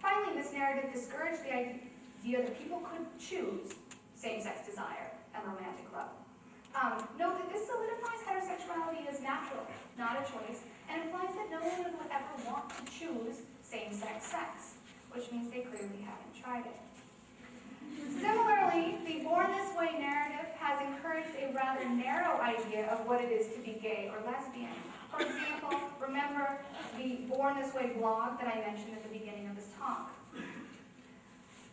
Finally, this narrative discouraged the idea that people could choose same-sex desire and romantic love. Note that this solidifies heterosexuality as natural, not a choice, and implies that no one would ever want to choose same-sex sex, which means they clearly haven't tried it. Similarly, the born this way narrative has encouraged a rather narrow idea of what it is to be gay or lesbian. For example, remember the Born This Way blog that I mentioned at the beginning of this talk.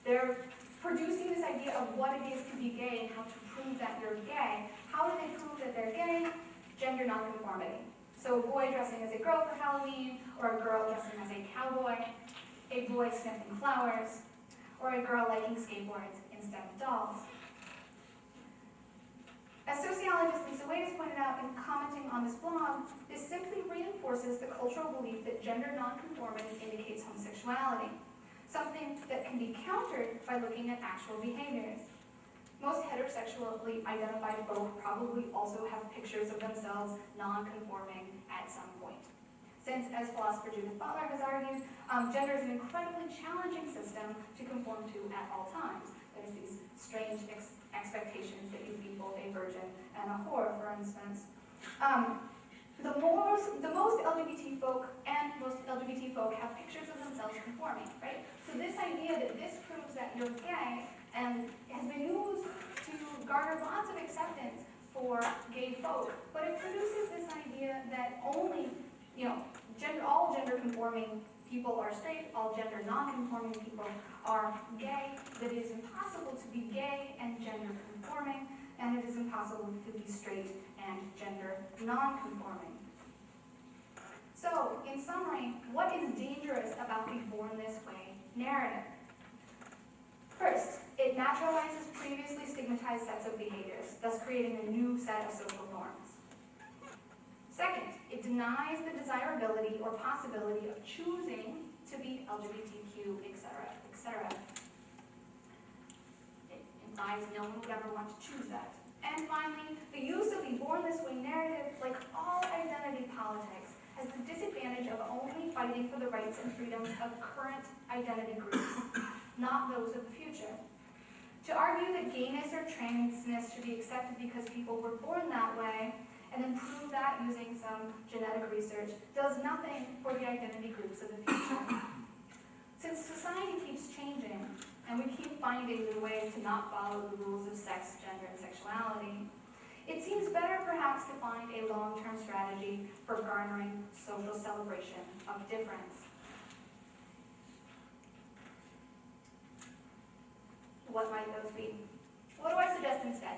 They're producing this idea of what it is to be gay and how to prove that you're gay. How do they prove that they're gay? Gender nonconformity. So a boy dressing as a girl for Halloween, or a girl dressing as a cowboy, a boy sniffing flowers, or a girl liking skateboards instead of dolls. As sociologist Lisa Wade has pointed out in commenting on this blog, this simply reinforces the cultural belief that gender nonconformity indicates homosexuality, something that can be countered by looking at actual behaviors. Most heterosexually identified folk probably also have pictures of themselves non-conforming at some point. Since, as philosopher Judith Butler has argued, gender is an incredibly challenging system to conform to at all times. There's these strange expectations that you be both a virgin and a whore, for instance. The most LGBT folk and most LGBT folk have pictures of themselves conforming, right? So this idea that this proves that you're gay and has been used to garner lots of acceptance for gay folk, but it produces this idea that only, all gender conforming people are straight, all gender non-conforming people are gay, that it is impossible to be gay and gender conforming, and it is impossible to be straight and gender non-conforming. So, in summary, what is dangerous about the Born This Way narrative? First, it naturalizes previously stigmatized sets of behaviors, thus creating a new set of social norms. Second, it denies the desirability or possibility of choosing to be LGBTQ, etc., etc. It implies no one would ever want to choose that. And finally, the use of the Born This Way narrative, like all identity politics, has the disadvantage of only fighting for the rights and freedoms of current identity groups, not those of the future. To argue that gayness or transness should be accepted because people were born that way, and then prove that using some genetic research, does nothing for the identity groups of the future. Since society keeps changing, and we keep finding new ways to not follow the rules of sex, gender, and sexuality, it seems better perhaps to find a long-term strategy for garnering social celebration of difference. What might those be? What do I suggest instead?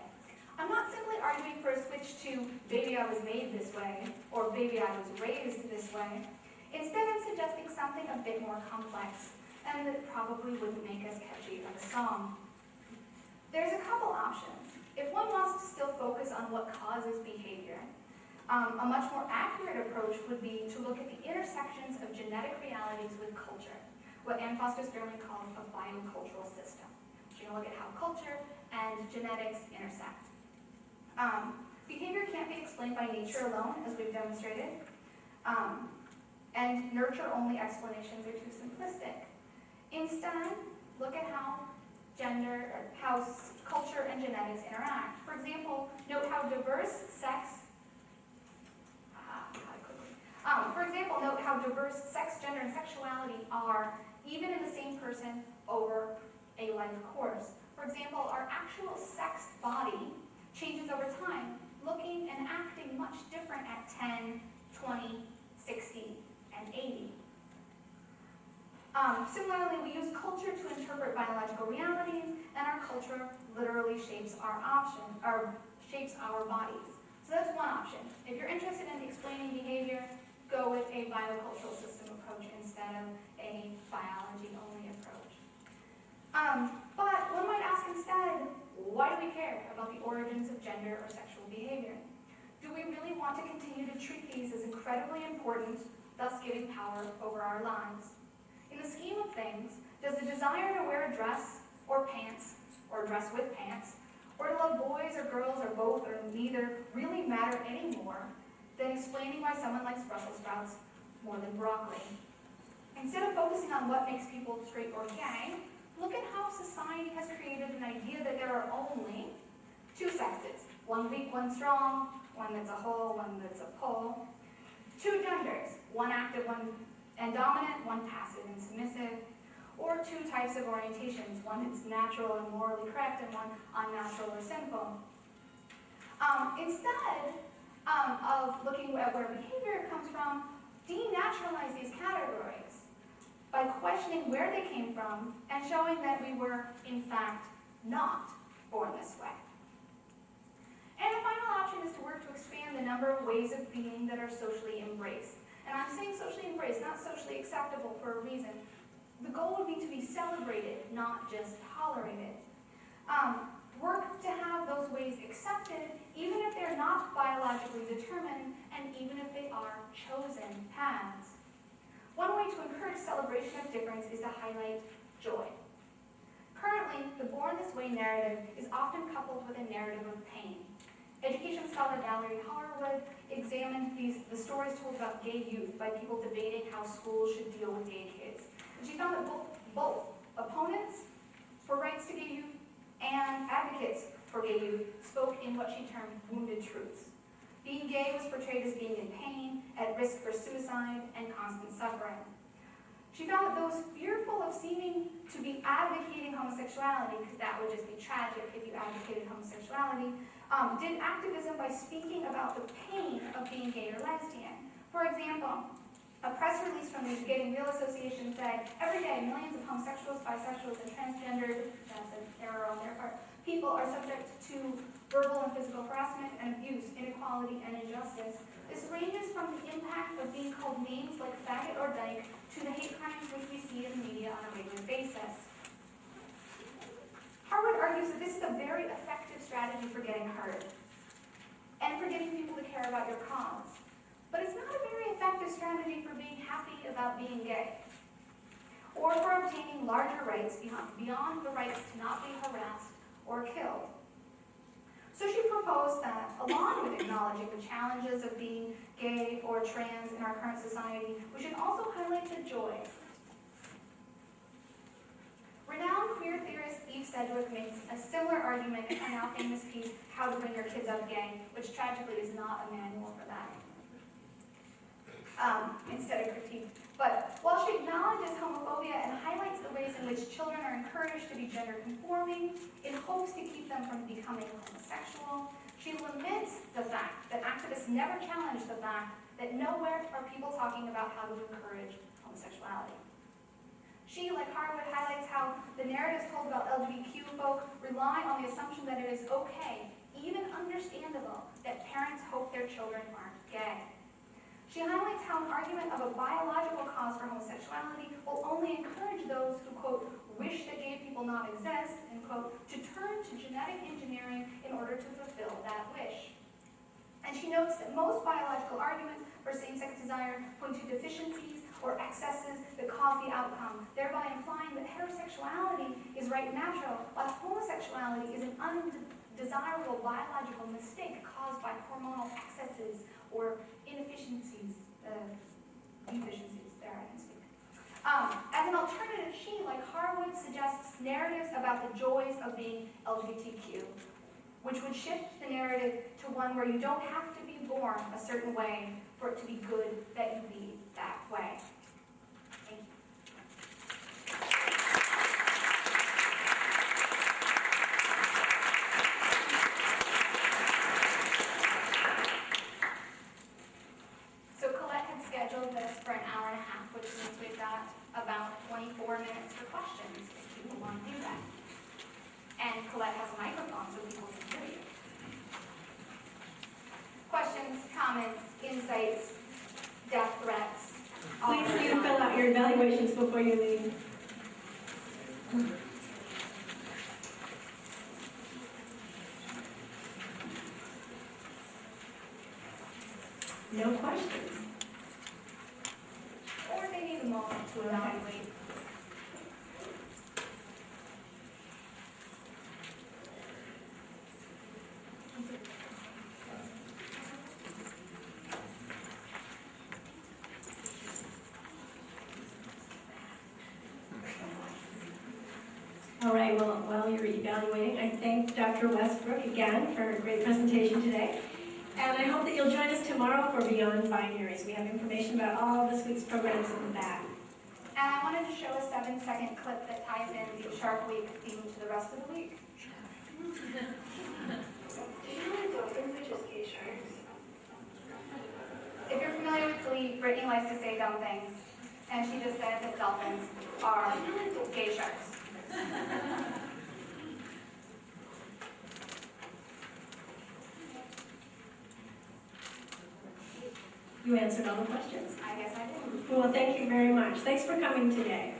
I'm not simply arguing for a switch to baby I was made this way, or baby I was raised this way. Instead, I'm suggesting something a bit more complex, and that probably wouldn't make as catchy of a song. There's a couple options. If one wants to still focus on what causes behavior, a much more accurate approach would be to look at the intersections of genetic realities with culture, what Anne Foster Sterling calls a biocultural system. So you're going to look at how culture and genetics intersect. Behavior can't be explained by nature alone, as we've demonstrated, and nurture-only explanations are too simplistic. Instead, look at how culture and genetics interact. For example, note how diverse sex, gender, and sexuality are even in the same person over a life course. For example, our actual sexed body changes over time, looking and acting much different at 10, 20, 60, and 80. Similarly, we use culture to interpret biological realities, and our culture literally shapes our bodies. So that's one option. If you're interested in explaining behavior, go with a biocultural system approach instead of a biology-only approach. But one might ask instead, why do we care about the origins of gender or sexual behavior? Do we really want to continue to treat these as incredibly important, thus giving power over our lives? In the scheme of things, does the desire to wear a dress or pants, or dress with pants, or to love boys or girls or both or neither really matter any more than explaining why someone likes Brussels sprouts more than broccoli? Instead of focusing on what makes people straight or gay, look at how society has created an idea that there are only two sexes, one weak, one strong, one that's a whole, one that's a pull, two genders, one active, one and dominant, one passive and submissive, or two types of orientations, one that's natural and morally correct and one unnatural or sinful. Instead of looking at where behavior comes from, denaturalize these categories by questioning where they came from and showing that we were, in fact, not born this way. And the final option is to work to expand the number of ways of being that are socially embraced. And I'm saying socially embraced, not socially acceptable for a reason. The goal would be to be celebrated, not just tolerated. Work to have those ways accepted, even if they're not biologically determined, and even if they are chosen paths. One way to encourage celebration of difference is to highlight joy. Currently, the Born This Way narrative is often coupled with a narrative of pain. Education scholar Valerie Harwood examined the stories told about gay youth by people debating how schools should deal with gay kids. And she found that both opponents for rights to gay youth and advocates for gay youth spoke in what she termed wounded truths. Being gay was portrayed as being in pain, at risk for suicide, and constant suffering. She found that those fearful of seeming to be advocating homosexuality, because that would just be tragic if you advocated homosexuality, did activism by speaking about the pain of being gay or lesbian. For example, a press release from the Getting Real Association said, every day millions of homosexuals, bisexuals, and transgendered, that's an error on their part, people are subject to verbal and physical harassment and abuse, inequality, and injustice. This ranges from the impact of being called names like faggot or dyke to the hate crimes which we see in the media on a regular basis. Harwood argues that this is a very effective strategy for getting heard and for getting people to care about your cause. But it's not a very effective strategy for being happy about being gay or for obtaining larger rights beyond the rights to not be harassed or killed. So she proposed that, along with acknowledging the challenges of being gay or trans in our current society, we should also highlight the joys. Renowned queer theorist Westrbook makes a similar argument in her now famous piece, How to Bring Your Kids Up Gay, which tragically is not a manual for that. Instead of critique. But while she acknowledges homophobia and highlights the ways in which children are encouraged to be gender conforming in hopes to keep them from becoming homosexual, she laments the fact that activists never challenge the fact that nowhere are people talking about how to encourage homosexuality. She, like Harwood, highlights how the narratives told about LGBTQ folk rely on the assumption that it is okay, even understandable, that parents hope their children aren't gay. She highlights how an argument of a biological cause for homosexuality will only encourage those who, quote, wish that gay people not exist, end quote, to turn to genetic engineering in order to fulfill that wish. And she notes that most biological arguments for same-sex desire point to deficiencies or excesses that cause the outcome, thereby implying that heterosexuality is right and natural, while homosexuality is an undesirable biological mistake caused by hormonal excesses or deficiencies, there I can speak. As an alternative, she, like Harwood, suggests narratives about the joys of being LGBTQ, which would shift the narrative to one where you don't have to be born a certain way for it to be good that you be that way. Thank you. So Colette had scheduled this for an hour and a half, which means we've got about 20 comments, insights, death threats. all Please very do fun. fill out your evaluations before you leave. No questions? Or they need a moment to evaluate. All right, well, while you're evaluating, I thank Dr. Westbrook again for a great presentation today. And I hope that you'll join us tomorrow for Beyond Binaries. We have information about all of this week's programs in the back. And I wanted to show a 7-second clip that ties in the Shark Week theme to the rest of the week. Do you know what dolphins are just gay sharks? If you're familiar with Glee, Brittany likes to say dumb things, and she just said that dolphins are gay sharks. You answered all the questions. I guess I did. Well, thank you very much. Thanks for coming today.